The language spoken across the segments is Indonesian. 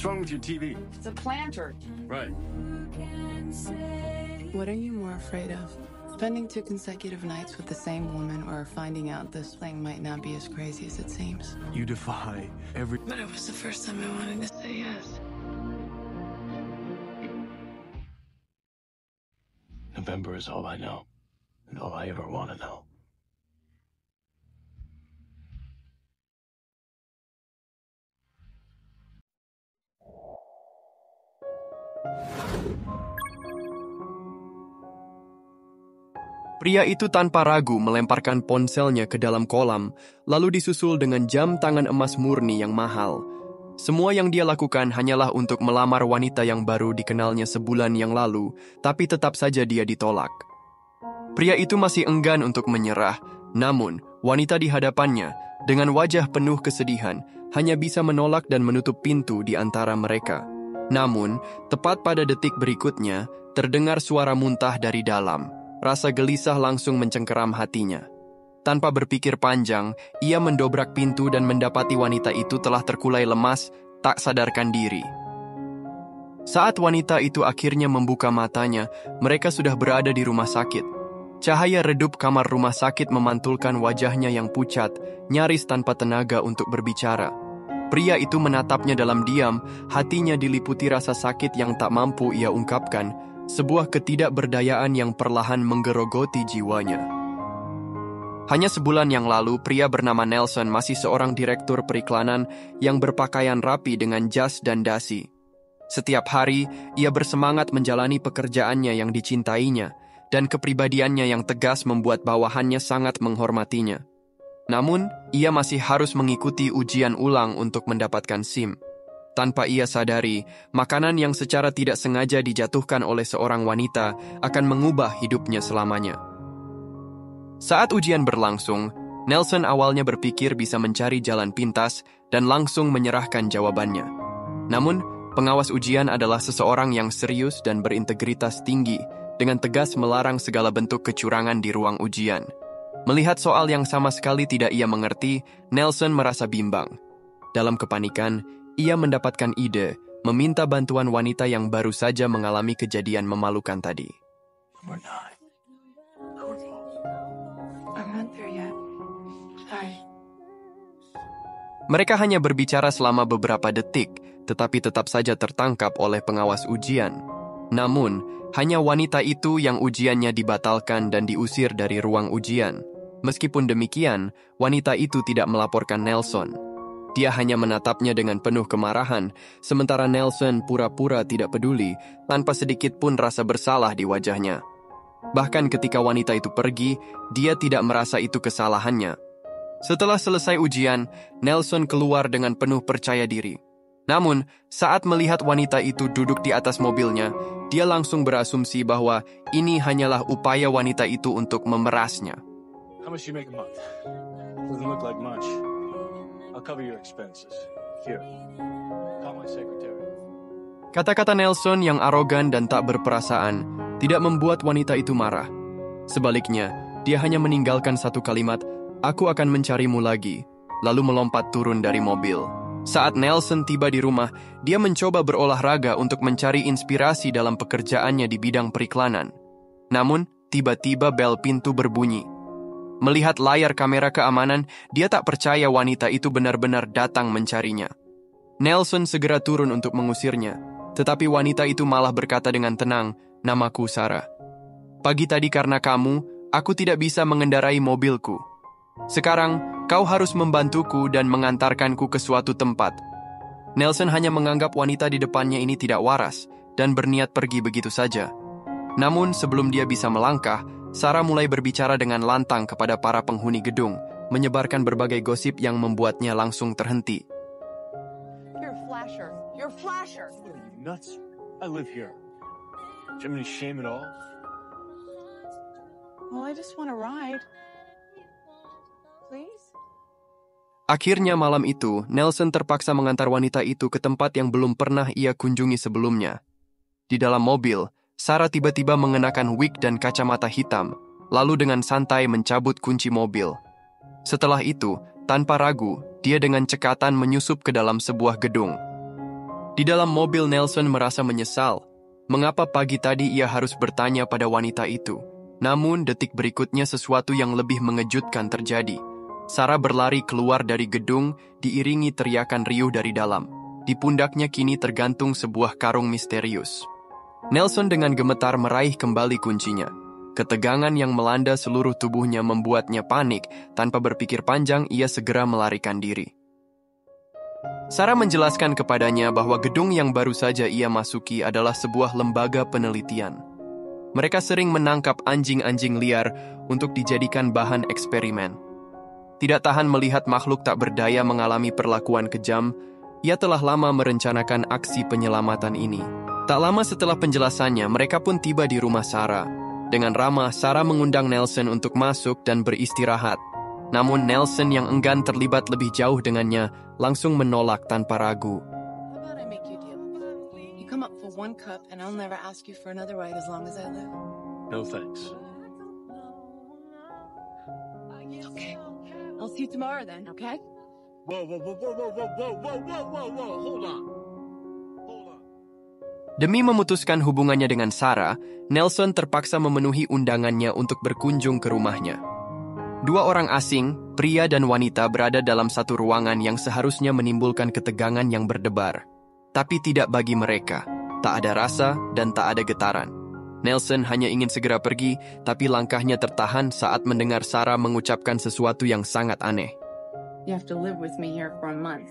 What's wrong with your TV? It's a planter. Right. What are you more afraid of? Spending 2 consecutive nights with the same woman, or finding out this thing might not be as crazy as it seems? You defy every... But it was the first time I wanted to say yes. November is all I know, and all I ever want to know. Pria itu tanpa ragu melemparkan ponselnya ke dalam kolam, lalu disusul dengan jam tangan emas murni yang mahal. Semua yang dia lakukan hanyalah untuk melamar wanita yang baru dikenalnya sebulan yang lalu, tapi tetap saja dia ditolak. Pria itu masih enggan untuk menyerah, namun wanita di hadapannya, dengan wajah penuh kesedihan, hanya bisa menolak dan menutup pintu di antara mereka. Namun, tepat pada detik berikutnya, terdengar suara muntah dari dalam. Rasa gelisah langsung mencengkeram hatinya. Tanpa berpikir panjang, ia mendobrak pintu dan mendapati wanita itu telah terkulai lemas, tak sadarkan diri. Saat wanita itu akhirnya membuka matanya, mereka sudah berada di rumah sakit. Cahaya redup kamar rumah sakit memantulkan wajahnya yang pucat, nyaris tanpa tenaga untuk berbicara. Pria itu menatapnya dalam diam, hatinya diliputi rasa sakit yang tak mampu ia ungkapkan, sebuah ketidakberdayaan yang perlahan menggerogoti jiwanya. Hanya sebulan yang lalu, pria bernama Nelson masih seorang direktur periklanan yang berpakaian rapi dengan jas dan dasi. Setiap hari, ia bersemangat menjalani pekerjaannya yang dicintainya, dan kepribadiannya yang tegas membuat bawahannya sangat menghormatinya. Namun, ia masih harus mengikuti ujian ulang untuk mendapatkan SIM. Tanpa ia sadari, makanan yang secara tidak sengaja dijatuhkan oleh seorang wanita akan mengubah hidupnya selamanya. Saat ujian berlangsung, Nelson awalnya berpikir bisa mencari jalan pintas dan langsung menyerahkan jawabannya. Namun, pengawas ujian adalah seseorang yang serius dan berintegritas tinggi, dengan tegas melarang segala bentuk kecurangan di ruang ujian. Melihat soal yang sama sekali tidak ia mengerti, Nelson merasa bimbang. Dalam kepanikan, ia mendapatkan ide, meminta bantuan wanita yang baru saja mengalami kejadian memalukan tadi. Mereka hanya berbicara selama beberapa detik, tetapi tetap saja tertangkap oleh pengawas ujian. Namun, hanya wanita itu yang ujiannya dibatalkan dan diusir dari ruang ujian. Meskipun demikian, wanita itu tidak melaporkan Nelson. Dia hanya menatapnya dengan penuh kemarahan, sementara Nelson pura-pura tidak peduli, tanpa sedikit pun rasa bersalah di wajahnya. Bahkan ketika wanita itu pergi, dia tidak merasa itu kesalahannya. Setelah selesai ujian, Nelson keluar dengan penuh percaya diri. Namun, saat melihat wanita itu duduk di atas mobilnya, dia langsung berasumsi bahwa ini hanyalah upaya wanita itu untuk memerasnya. How much do you make a month? Doesn't look like much. I'll cover your expenses. Here. Call my secretary. Kata-kata Nelson yang arogan dan tak berperasaan tidak membuat wanita itu marah. Sebaliknya, dia hanya meninggalkan satu kalimat, "Aku akan mencarimu lagi," lalu melompat turun dari mobil. Saat Nelson tiba di rumah, dia mencoba berolahraga untuk mencari inspirasi dalam pekerjaannya di bidang periklanan. Namun, tiba-tiba bel pintu berbunyi. Melihat layar kamera keamanan, dia tak percaya wanita itu benar-benar datang mencarinya. Nelson segera turun untuk mengusirnya, tetapi wanita itu malah berkata dengan tenang, "Namaku Sarah. Pagi tadi karena kamu, aku tidak bisa mengendarai mobilku. Sekarang, kau harus membantuku dan mengantarkanku ke suatu tempat." Nelson hanya menganggap wanita di depannya ini tidak waras dan berniat pergi begitu saja. Namun, sebelum dia bisa melangkah, Sarah mulai berbicara dengan lantang kepada para penghuni gedung, menyebarkan berbagai gosip yang membuatnya langsung terhenti. You're a flasher. You're a flasher. What are you, nuts? I live here. Do you have any shame at all? Well, I just want to ride. Please? Akhirnya malam itu, Nelson terpaksa mengantar wanita itu ke tempat yang belum pernah ia kunjungi sebelumnya. Di dalam mobil, Sarah tiba-tiba mengenakan wig dan kacamata hitam, lalu dengan santai mencabut kunci mobil. Setelah itu, tanpa ragu, dia dengan cekatan menyusup ke dalam sebuah gedung. Di dalam mobil, Nelson merasa menyesal. Mengapa pagi tadi ia harus bertanya pada wanita itu? Namun, detik berikutnya sesuatu yang lebih mengejutkan terjadi. Sarah berlari keluar dari gedung, diiringi teriakan riuh dari dalam. Di pundaknya kini tergantung sebuah karung misterius. Nelson dengan gemetar meraih kembali kuncinya. Ketegangan yang melanda seluruh tubuhnya membuatnya panik. Tanpa berpikir panjang, ia segera melarikan diri. Sarah menjelaskan kepadanya bahwa gedung yang baru saja ia masuki adalah sebuah lembaga penelitian. Mereka sering menangkap anjing-anjing liar untuk dijadikan bahan eksperimen. Tidak tahan melihat makhluk tak berdaya mengalami perlakuan kejam, ia telah lama merencanakan aksi penyelamatan ini. Tak lama setelah penjelasannya, mereka pun tiba di rumah Sarah. Dengan ramah, Sarah mengundang Nelson untuk masuk dan beristirahat. Namun Nelson yang enggan terlibat lebih jauh dengannya, langsung menolak tanpa ragu. How about I make you a deal? You come up for one cup and I'll never ask you for another ride as long as I live. No thanks. Okay. I'll see you tomorrow then, okay? Whoa, hold on. Demi memutuskan hubungannya dengan Sarah, Nelson terpaksa memenuhi undangannya untuk berkunjung ke rumahnya. Dua orang asing, pria dan wanita, berada dalam satu ruangan yang seharusnya menimbulkan ketegangan yang berdebar. Tapi tidak bagi mereka. Tak ada rasa dan tak ada getaran. Nelson hanya ingin segera pergi, tapi langkahnya tertahan saat mendengar Sarah mengucapkan sesuatu yang sangat aneh. You have to live with me here for a month.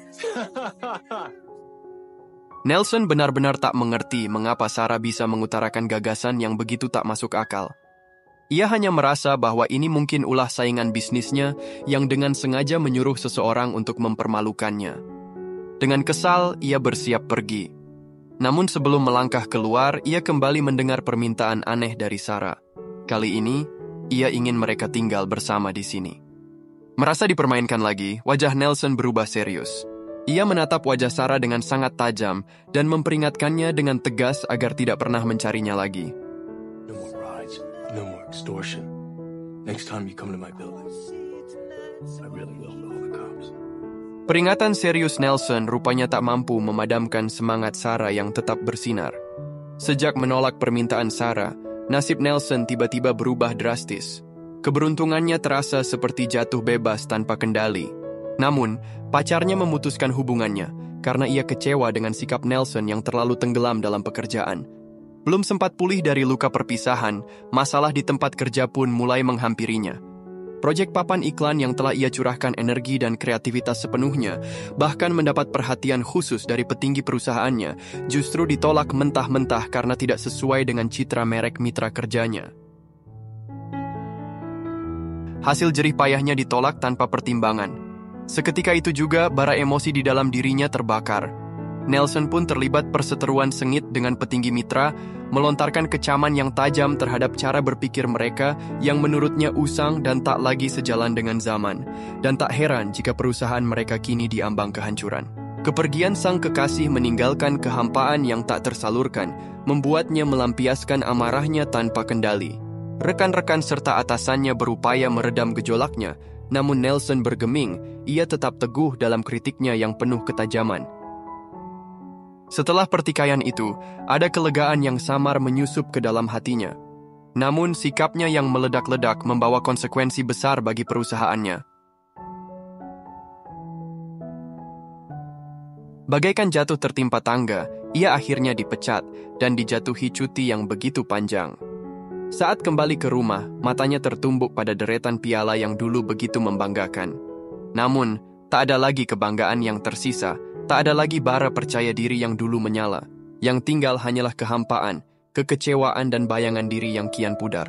Nelson benar-benar tak mengerti mengapa Sarah bisa mengutarakan gagasan yang begitu tak masuk akal. Ia hanya merasa bahwa ini mungkin ulah saingan bisnisnya yang dengan sengaja menyuruh seseorang untuk mempermalukannya. Dengan kesal, ia bersiap pergi. Namun sebelum melangkah keluar, ia kembali mendengar permintaan aneh dari Sarah. Kali ini, ia ingin mereka tinggal bersama di sini. Merasa dipermainkan lagi, wajah Nelson berubah serius. Ia menatap wajah Sarah dengan sangat tajam dan memperingatkannya dengan tegas agar tidak pernah mencarinya lagi. No more rides, no more extortion. Next time you come to my building, I really will call the cops. Peringatan serius Nelson rupanya tak mampu memadamkan semangat Sarah yang tetap bersinar. Sejak menolak permintaan Sarah, nasib Nelson tiba-tiba berubah drastis. Keberuntungannya terasa seperti jatuh bebas tanpa kendali. Namun, pacarnya memutuskan hubungannya karena ia kecewa dengan sikap Nelson yang terlalu tenggelam dalam pekerjaan. Belum sempat pulih dari luka perpisahan, masalah di tempat kerja pun mulai menghampirinya. Proyek papan iklan yang telah ia curahkan energi dan kreativitas sepenuhnya, bahkan mendapat perhatian khusus dari petinggi perusahaannya, justru ditolak mentah-mentah karena tidak sesuai dengan citra merek mitra kerjanya. Hasil jerih payahnya ditolak tanpa pertimbangan. Seketika itu juga, bara emosi di dalam dirinya terbakar. Nelson pun terlibat perseteruan sengit dengan petinggi mitra, melontarkan kecaman yang tajam terhadap cara berpikir mereka yang menurutnya usang dan tak lagi sejalan dengan zaman. Dan tak heran jika perusahaan mereka kini diambang kehancuran. Kepergian sang kekasih meninggalkan kehampaan yang tak tersalurkan, membuatnya melampiaskan amarahnya tanpa kendali. Rekan-rekan serta atasannya berupaya meredam gejolaknya, namun Nelson bergeming, ia tetap teguh dalam kritiknya yang penuh ketajaman. Setelah pertikaian itu, ada kelegaan yang samar menyusup ke dalam hatinya. Namun sikapnya yang meledak-ledak membawa konsekuensi besar bagi perusahaannya. Bagaikan jatuh tertimpa tangga, ia akhirnya dipecat dan dijatuhi cuti yang begitu panjang. Saat kembali ke rumah, matanya tertumbuk pada deretan piala yang dulu begitu membanggakan. Namun, tak ada lagi kebanggaan yang tersisa, tak ada lagi bara percaya diri yang dulu menyala. Yang tinggal hanyalah kehampaan, kekecewaan dan bayangan diri yang kian pudar.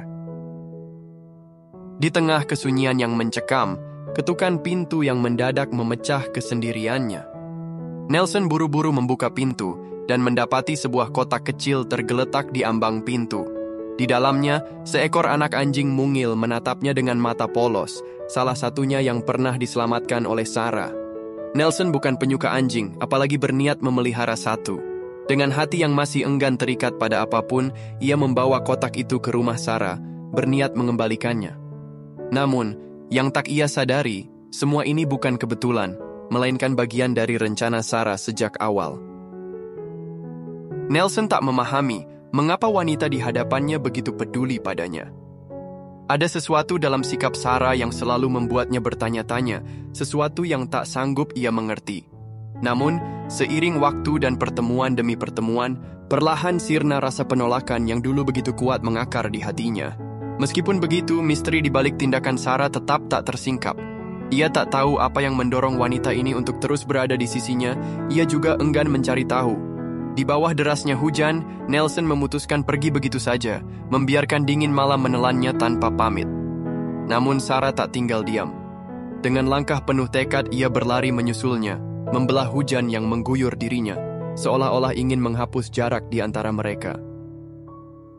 Di tengah kesunyian yang mencekam, ketukan pintu yang mendadak memecah kesendiriannya. Nelson buru-buru membuka pintu dan mendapati sebuah kotak kecil tergeletak di ambang pintu. Di dalamnya, seekor anak anjing mungil menatapnya dengan mata polos, salah satunya yang pernah diselamatkan oleh Sarah. Nelson bukan penyuka anjing, apalagi berniat memelihara satu. Dengan hati yang masih enggan terikat pada apapun, ia membawa kotak itu ke rumah Sarah, berniat mengembalikannya. Namun, yang tak ia sadari, semua ini bukan kebetulan, melainkan bagian dari rencana Sarah sejak awal. Nelson tak memahami mengapa wanita di hadapannya begitu peduli padanya. Ada sesuatu dalam sikap Sarah yang selalu membuatnya bertanya-tanya, sesuatu yang tak sanggup ia mengerti. Namun, seiring waktu dan pertemuan demi pertemuan, perlahan sirna rasa penolakan yang dulu begitu kuat mengakar di hatinya. Meskipun begitu, misteri di balik tindakan Sarah tetap tak tersingkap. Ia tak tahu apa yang mendorong wanita ini untuk terus berada di sisinya, ia juga enggan mencari tahu. Di bawah derasnya hujan, Nelson memutuskan pergi begitu saja, membiarkan dingin malam menelannya tanpa pamit. Namun Sarah tak tinggal diam. Dengan langkah penuh tekad, ia berlari menyusulnya, membelah hujan yang mengguyur dirinya, seolah-olah ingin menghapus jarak di antara mereka.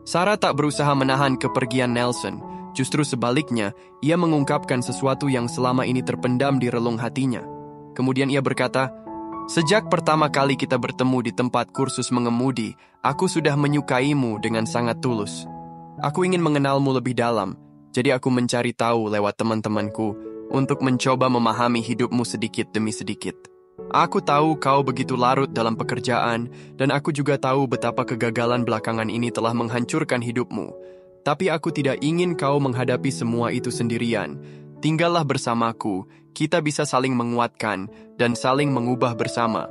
Sarah tak berusaha menahan kepergian Nelson, justru sebaliknya, ia mengungkapkan sesuatu yang selama ini terpendam di relung hatinya. Kemudian ia berkata, "Sejak pertama kali kita bertemu di tempat kursus mengemudi, aku sudah menyukaimu dengan sangat tulus. Aku ingin mengenalmu lebih dalam, jadi aku mencari tahu lewat teman-temanku untuk mencoba memahami hidupmu sedikit demi sedikit. Aku tahu kau begitu larut dalam pekerjaan, dan aku juga tahu betapa kegagalan belakangan ini telah menghancurkan hidupmu. Tapi aku tidak ingin kau menghadapi semua itu sendirian. Tinggallah bersamaku, kita bisa saling menguatkan dan saling mengubah bersama."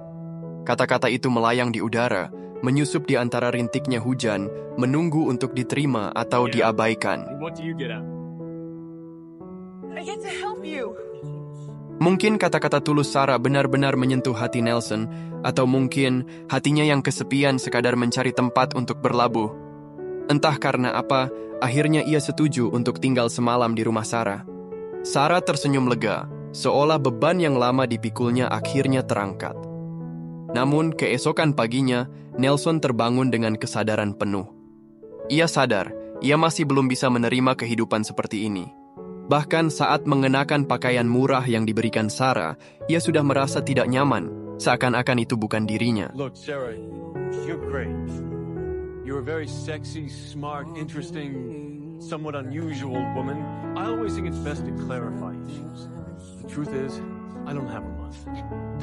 Kata-kata itu melayang di udara, menyusup di antara rintiknya hujan, menunggu untuk diterima atau diabaikan. What do you get out? I get to help you. Mungkin kata-kata tulus Sarah benar-benar menyentuh hati Nelson, atau mungkin hatinya yang kesepian sekadar mencari tempat untuk berlabuh. Entah karena apa, akhirnya ia setuju untuk tinggal semalam di rumah Sarah. Sarah tersenyum lega, seolah beban yang lama dipikulnya akhirnya terangkat. Namun, keesokan paginya, Nelson terbangun dengan kesadaran penuh. Ia sadar, ia masih belum bisa menerima kehidupan seperti ini. Bahkan saat mengenakan pakaian murah yang diberikan Sarah, ia sudah merasa tidak nyaman, seakan-akan itu bukan dirinya. Look, Sarah, you're great. You're a very sexy, smart, interesting, somewhat unusual woman. I always think it's best to clarify issues. The truth is, I don't have a month.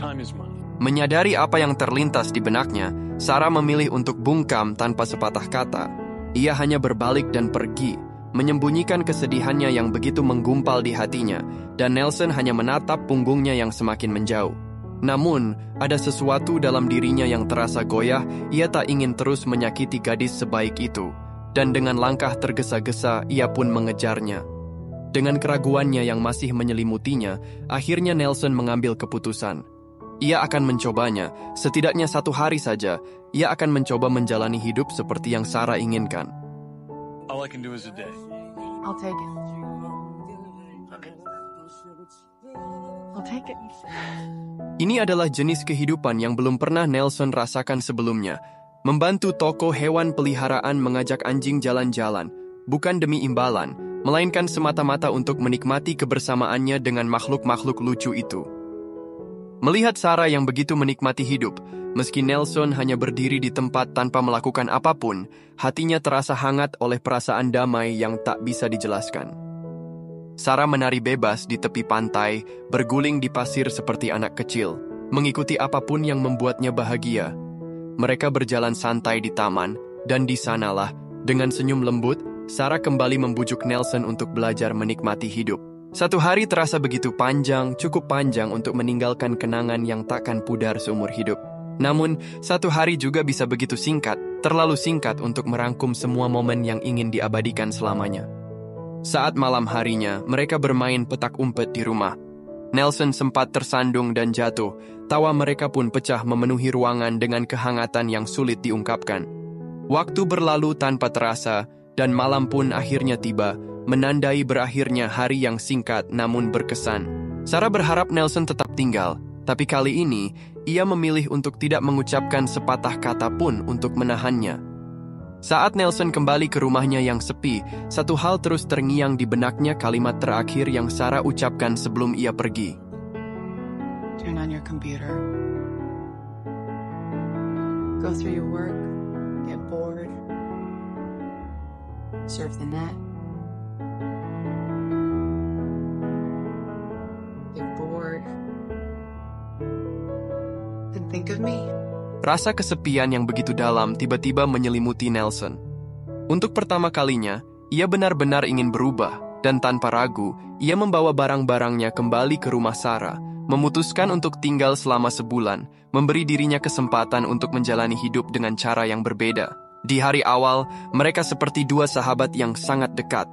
Time is money. Menyadari apa yang terlintas di benaknya, Sarah memilih untuk bungkam tanpa sepatah kata. Ia hanya berbalik dan pergi, menyembunyikan kesedihannya yang begitu menggumpal di hatinya, dan Nelson hanya menatap punggungnya yang semakin menjauh. Namun, ada sesuatu dalam dirinya yang terasa goyah, ia tak ingin terus menyakiti gadis sebaik itu. Dan dengan langkah tergesa-gesa, ia pun mengejarnya. Dengan keraguannya yang masih menyelimutinya, akhirnya Nelson mengambil keputusan. Ia akan mencobanya, setidaknya 1 hari saja, ia akan mencoba menjalani hidup seperti yang Sarah inginkan. All I can do is a day. I'll take it. I'll take it. Ini adalah jenis kehidupan yang belum pernah Nelson rasakan sebelumnya. Membantu toko hewan peliharaan mengajak anjing jalan-jalan, bukan demi imbalan, melainkan semata-mata untuk menikmati kebersamaannya dengan makhluk-makhluk lucu itu. Melihat Sarah yang begitu menikmati hidup, meski Nelson hanya berdiri di tempat tanpa melakukan apapun, hatinya terasa hangat oleh perasaan damai yang tak bisa dijelaskan. Sarah menari bebas di tepi pantai, berguling di pasir seperti anak kecil, mengikuti apapun yang membuatnya bahagia. Mereka berjalan santai di taman, dan di sanalah, dengan senyum lembut, Sarah kembali membujuk Nelson untuk belajar menikmati hidup. 1 hari terasa begitu panjang, cukup panjang untuk meninggalkan kenangan yang takkan pudar seumur hidup. Namun, 1 hari juga bisa begitu singkat, terlalu singkat untuk merangkum semua momen yang ingin diabadikan selamanya. Saat malam harinya, mereka bermain petak umpet di rumah. Nelson sempat tersandung dan jatuh, tawa mereka pun pecah memenuhi ruangan dengan kehangatan yang sulit diungkapkan. Waktu berlalu tanpa terasa, dan malam pun akhirnya tiba, menandai berakhirnya hari yang singkat namun berkesan. Sarah berharap Nelson tetap tinggal, tapi kali ini, ia memilih untuk tidak mengucapkan sepatah kata pun untuk menahannya. Saat Nelson kembali ke rumahnya yang sepi, satu hal terus terngiang di benaknya kalimat terakhir yang Sarah ucapkan sebelum ia pergi. Turn on your computer. Go through your work. Get bored. Surf the net. Get bored. Then think of me. Rasa kesepian yang begitu dalam tiba-tiba menyelimuti Nelson. Untuk pertama kalinya, ia benar-benar ingin berubah, dan tanpa ragu, ia membawa barang-barangnya kembali ke rumah Sarah, memutuskan untuk tinggal selama sebulan, memberi dirinya kesempatan untuk menjalani hidup dengan cara yang berbeda. Di hari awal, mereka seperti dua sahabat yang sangat dekat.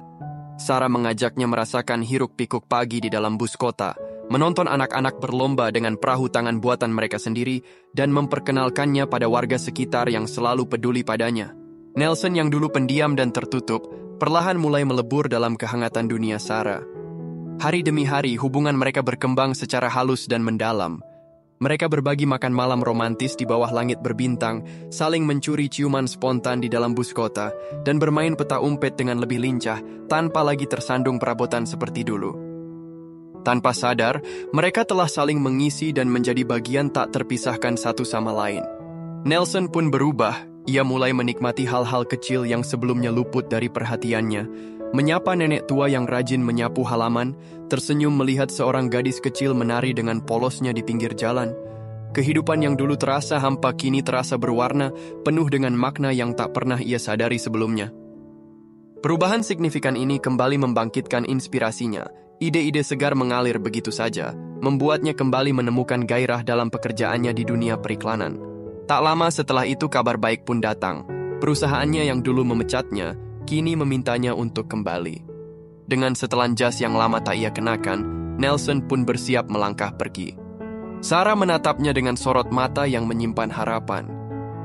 Sarah mengajaknya merasakan hiruk-pikuk pagi di dalam bus kota, menonton anak-anak berlomba dengan perahu tangan buatan mereka sendiri, dan memperkenalkannya pada warga sekitar yang selalu peduli padanya. Nelson yang dulu pendiam dan tertutup, perlahan mulai melebur dalam kehangatan dunia Sarah. Hari demi hari, hubungan mereka berkembang secara halus dan mendalam. Mereka berbagi makan malam romantis di bawah langit berbintang, saling mencuri ciuman spontan di dalam bus kota, dan bermain peta umpet dengan lebih lincah, tanpa lagi tersandung perabotan seperti dulu. Tanpa sadar, mereka telah saling mengisi dan menjadi bagian tak terpisahkan satu sama lain. Nelson pun berubah. Ia mulai menikmati hal-hal kecil yang sebelumnya luput dari perhatiannya, menyapa nenek tua yang rajin menyapu halaman, tersenyum melihat seorang gadis kecil menari dengan polosnya di pinggir jalan. Kehidupan yang dulu terasa hampa kini terasa berwarna, penuh dengan makna yang tak pernah ia sadari sebelumnya. Perubahan signifikan ini kembali membangkitkan inspirasinya. Ide-ide segar mengalir begitu saja, membuatnya kembali menemukan gairah dalam pekerjaannya di dunia periklanan. Tak lama setelah itu kabar baik pun datang. Perusahaannya yang dulu memecatnya, kini memintanya untuk kembali. Dengan setelan jas yang lama tak ia kenakan, Nelson pun bersiap melangkah pergi. Sarah menatapnya dengan sorot mata yang menyimpan harapan.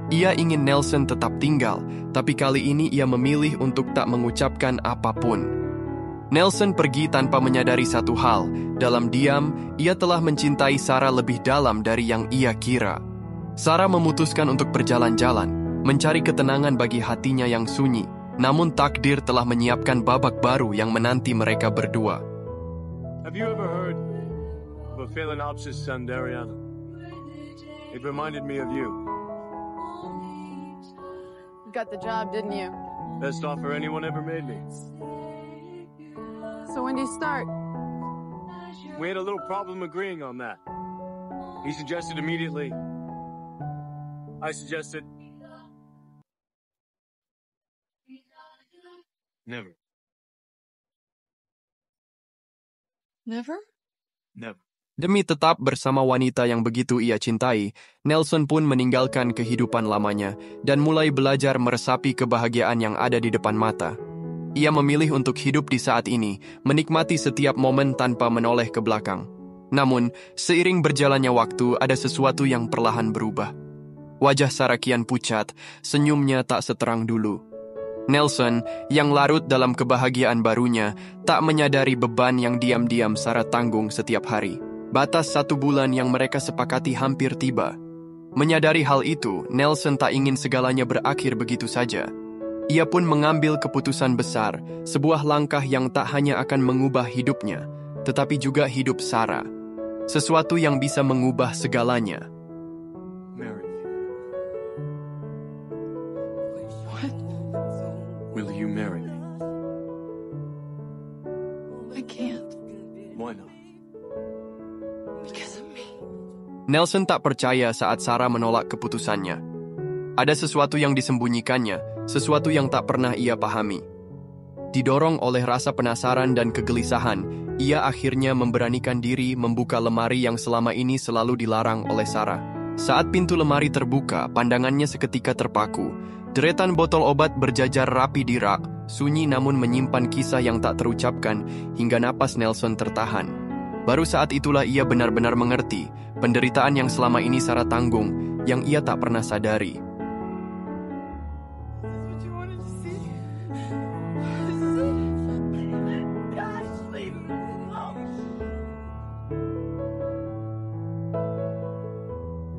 Ia ingin Nelson tetap tinggal, tapi kali ini ia memilih untuk tak mengucapkan apapun. Nelson pergi tanpa menyadari satu hal. Dalam diam, ia telah mencintai Sarah lebih dalam dari yang ia kira. Sarah memutuskan untuk berjalan-jalan, mencari ketenangan bagi hatinya yang sunyi. Namun takdir telah menyiapkan babak baru yang menanti mereka berdua. Have you ever heard of a Phalaenopsis sandariana? It reminded me of you. Got the job, didn't you? Best offer anyone ever made me. So when do you start? We had a little problem agreeing on that. He suggested immediately. I suggested never. Never? Never. Demi tetap bersama wanita yang begitu ia cintai, Nelson pun meninggalkan kehidupan lamanya dan mulai belajar meresapi kebahagiaan yang ada di depan mata. Ia memilih untuk hidup di saat ini, menikmati setiap momen tanpa menoleh ke belakang. Namun, seiring berjalannya waktu, ada sesuatu yang perlahan berubah. Wajah Sarah kian pucat, senyumnya tak seterang dulu. Nelson, yang larut dalam kebahagiaan barunya, tak menyadari beban yang diam-diam Sarah tanggung setiap hari. Batas 1 bulan yang mereka sepakati hampir tiba. Menyadari hal itu, Nelson tak ingin segalanya berakhir begitu saja. Ia pun mengambil keputusan besar, sebuah langkah yang tak hanya akan mengubah hidupnya, tetapi juga hidup Sarah. Sesuatu yang bisa mengubah segalanya. Marry me. Will you marry me? I can't. Why not? Because of me. Nelson tak percaya saat Sarah menolak keputusannya. Ada sesuatu yang disembunyikannya, sesuatu yang tak pernah ia pahami. Didorong oleh rasa penasaran dan kegelisahan, ia akhirnya memberanikan diri membuka lemari yang selama ini selalu dilarang oleh Sarah. Saat pintu lemari terbuka, pandangannya seketika terpaku. Deretan botol obat berjajar rapi di rak, sunyi namun menyimpan kisah yang tak terucapkan hingga napas Nelson tertahan. Baru saat itulah ia benar-benar mengerti penderitaan yang selama ini Sarah tanggung, yang ia tak pernah sadari.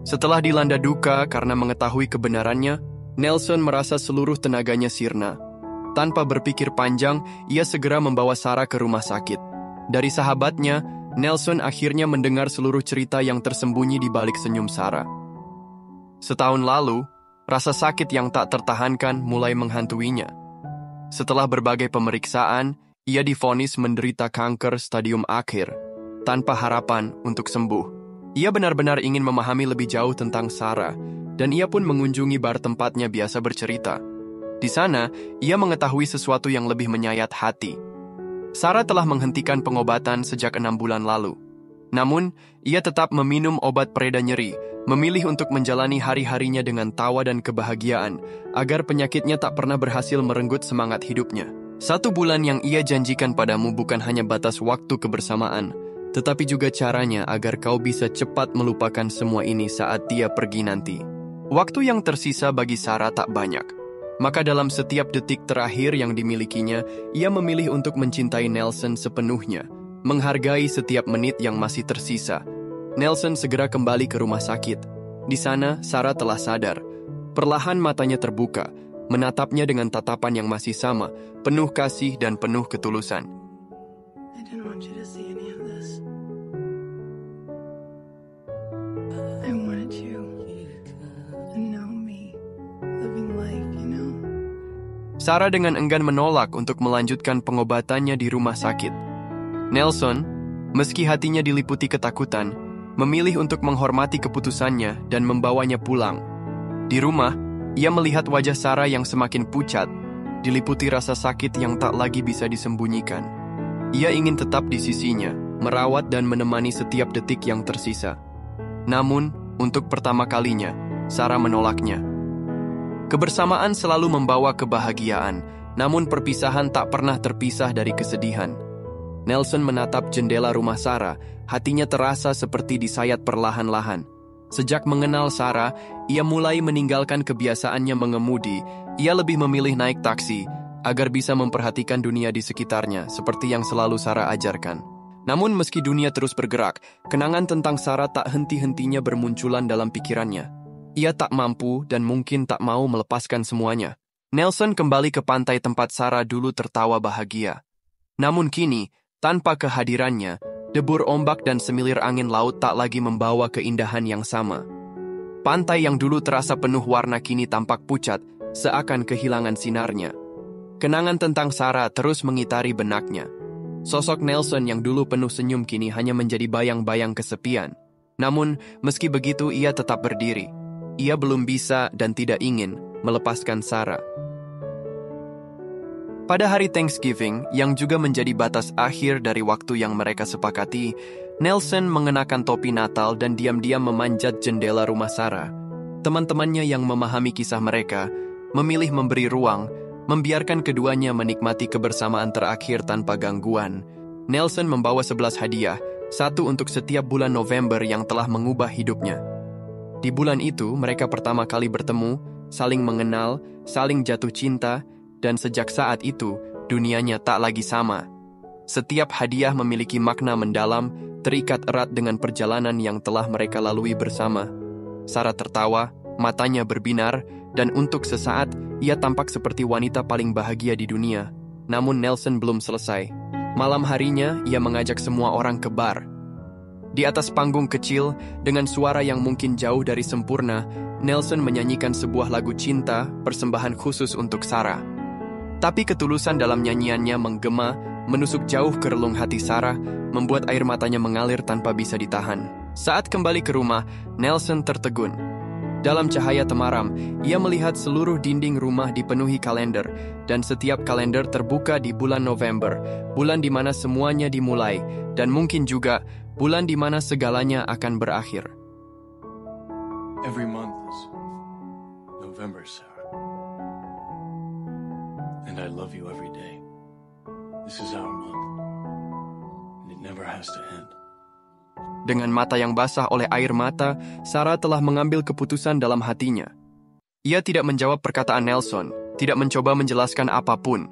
Setelah dilanda duka karena mengetahui kebenarannya, Nelson merasa seluruh tenaganya sirna. Tanpa berpikir panjang, ia segera membawa Sarah ke rumah sakit. Dari sahabatnya, Nelson akhirnya mendengar seluruh cerita yang tersembunyi di balik senyum Sarah. Setahun lalu, rasa sakit yang tak tertahankan mulai menghantuinya. Setelah berbagai pemeriksaan, ia divonis menderita kanker stadium akhir, tanpa harapan untuk sembuh. Ia benar-benar ingin memahami lebih jauh tentang Sarah, dan ia pun mengunjungi bar tempatnya biasa bercerita. Di sana, ia mengetahui sesuatu yang lebih menyayat hati. Sarah telah menghentikan pengobatan sejak 6 bulan lalu. Namun, ia tetap meminum obat pereda nyeri, memilih untuk menjalani hari-harinya dengan tawa dan kebahagiaan, agar penyakitnya tak pernah berhasil merenggut semangat hidupnya. 1 bulan yang ia janjikan padamu bukan hanya batas waktu kebersamaan, tetapi juga caranya agar kau bisa cepat melupakan semua ini saat dia pergi nanti. Waktu yang tersisa bagi Sarah tak banyak. Maka dalam setiap detik terakhir yang dimilikinya, ia memilih untuk mencintai Nelson sepenuhnya, menghargai setiap menit yang masih tersisa. Nelson segera kembali ke rumah sakit. Di sana, Sarah telah sadar. Perlahan matanya terbuka, menatapnya dengan tatapan yang masih sama, penuh kasih dan penuh ketulusan. I didn't want you to see any of this. I wanted you to know me, living life, you know. Sarah dengan enggan menolak untuk melanjutkan pengobatannya di rumah sakit. Nelson, meski hatinya diliputi ketakutan, memilih untuk menghormati keputusannya dan membawanya pulang. Di rumah, ia melihat wajah Sarah yang semakin pucat, diliputi rasa sakit yang tak lagi bisa disembunyikan. Ia ingin tetap di sisinya, merawat dan menemani setiap detik yang tersisa. Namun, untuk pertama kalinya, Sarah menolaknya. Kebersamaan selalu membawa kebahagiaan, namun perpisahan tak pernah terpisah dari kesedihan. Nelson menatap jendela rumah Sarah, hatinya terasa seperti disayat perlahan-lahan. Sejak mengenal Sarah, ia mulai meninggalkan kebiasaannya mengemudi. Ia lebih memilih naik taksi, agar bisa memperhatikan dunia di sekitarnya, seperti yang selalu Sarah ajarkan. Namun meski dunia terus bergerak, kenangan tentang Sarah tak henti-hentinya bermunculan dalam pikirannya. Ia tak mampu dan mungkin tak mau melepaskan semuanya. Nelson kembali ke pantai tempat Sarah dulu tertawa bahagia. Namun kini, tanpa kehadirannya, debur ombak dan semilir angin laut tak lagi membawa keindahan yang sama. Pantai yang dulu terasa penuh warna kini tampak pucat, seakan kehilangan sinarnya. Kenangan tentang Sarah terus mengitari benaknya. Sosok Nelson yang dulu penuh senyum kini hanya menjadi bayang-bayang kesepian. Namun, meski begitu ia tetap berdiri. Ia belum bisa dan tidak ingin melepaskan Sarah. Pada hari Thanksgiving, yang juga menjadi batas akhir dari waktu yang mereka sepakati, Nelson mengenakan topi Natal dan diam-diam memanjat jendela rumah Sarah. Teman-temannya yang memahami kisah mereka, memilih memberi ruang, membiarkan keduanya menikmati kebersamaan terakhir tanpa gangguan. Nelson membawa 11 hadiah, 1 untuk setiap bulan November yang telah mengubah hidupnya. Di bulan itu, mereka pertama kali bertemu, saling mengenal, saling jatuh cinta, dan sejak saat itu, dunianya tak lagi sama. Setiap hadiah memiliki makna mendalam, terikat erat dengan perjalanan yang telah mereka lalui bersama. Sarah tertawa, matanya berbinar, dan untuk sesaat, ia tampak seperti wanita paling bahagia di dunia. Namun Nelson belum selesai. Malam harinya, ia mengajak semua orang ke bar. Di atas panggung kecil, dengan suara yang mungkin jauh dari sempurna, Nelson menyanyikan sebuah lagu cinta, persembahan khusus untuk Sarah. Tapi ketulusan dalam nyanyiannya menggema, menusuk jauh ke relung hati Sarah, membuat air matanya mengalir tanpa bisa ditahan. Saat kembali ke rumah, Nelson tertegun. Dalam cahaya temaram, ia melihat seluruh dinding rumah dipenuhi kalender, dan setiap kalender terbuka di bulan November, bulan di mana semuanya dimulai, dan mungkin juga bulan di mana segalanya akan berakhir. Every month is November, Sarah. And I love you every day. This is our month. And it never has to end. Dengan mata yang basah oleh air mata, Sarah telah mengambil keputusan dalam hatinya. Ia tidak menjawab perkataan Nelson, tidak mencoba menjelaskan apapun.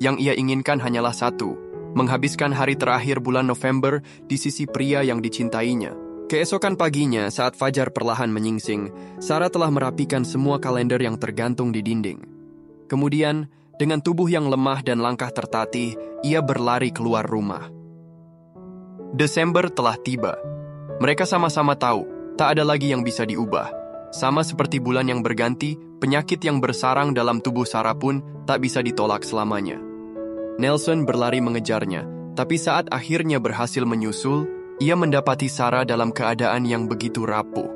Yang ia inginkan hanyalah satu, menghabiskan hari terakhir bulan November di sisi pria yang dicintainya. Keesokan paginya, saat fajar perlahan menyingsing, Sarah telah merapikan semua kalender yang tergantung di dinding. Kemudian, dengan tubuh yang lemah dan langkah tertatih, ia berlari keluar rumah. Desember telah tiba. Mereka sama-sama tahu, tak ada lagi yang bisa diubah. Sama seperti bulan yang berganti, penyakit yang bersarang dalam tubuh Sarah pun tak bisa ditolak selamanya. Nelson berlari mengejarnya, tapi saat akhirnya berhasil menyusul, ia mendapati Sarah dalam keadaan yang begitu rapuh.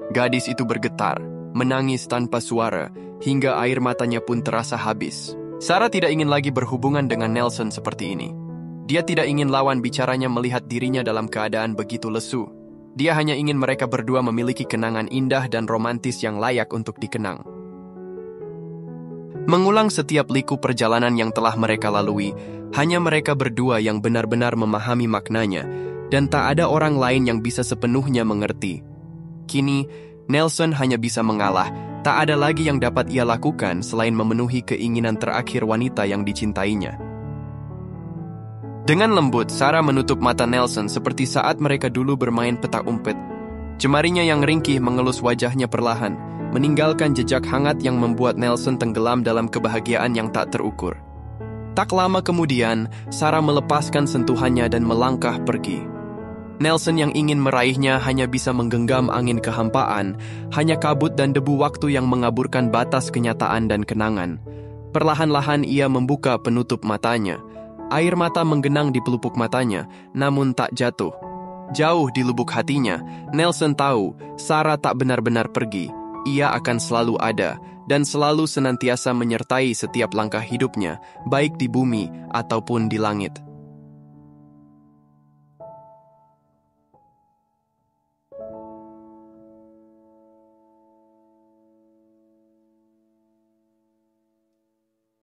Gadis itu bergetar, menangis tanpa suara, hingga air matanya pun terasa habis. Sarah tidak ingin lagi berhubungan dengan Nelson seperti ini. Dia tidak ingin lawan bicaranya melihat dirinya dalam keadaan begitu lesu. Dia hanya ingin mereka berdua memiliki kenangan indah dan romantis yang layak untuk dikenang. Mengulang setiap liku perjalanan yang telah mereka lalui, hanya mereka berdua yang benar-benar memahami maknanya, dan tak ada orang lain yang bisa sepenuhnya mengerti. Kini, Nelson hanya bisa mengalah, tak ada lagi yang dapat ia lakukan selain memenuhi keinginan terakhir wanita yang dicintainya. Dengan lembut, Sarah menutup mata Nelson seperti saat mereka dulu bermain petak umpet. Jemarinya yang ringkih mengelus wajahnya perlahan, meninggalkan jejak hangat yang membuat Nelson tenggelam dalam kebahagiaan yang tak terukur. Tak lama kemudian, Sarah melepaskan sentuhannya dan melangkah pergi. Nelson yang ingin meraihnya hanya bisa menggenggam angin kehampaan, hanya kabut dan debu waktu yang mengaburkan batas kenyataan dan kenangan. Perlahan-lahan ia membuka penutup matanya. Air mata menggenang di pelupuk matanya, namun tak jatuh. Jauh di lubuk hatinya, Nelson tahu Sarah tak benar-benar pergi. Ia akan selalu ada, dan selalu senantiasa menyertai setiap langkah hidupnya, baik di bumi ataupun di langit.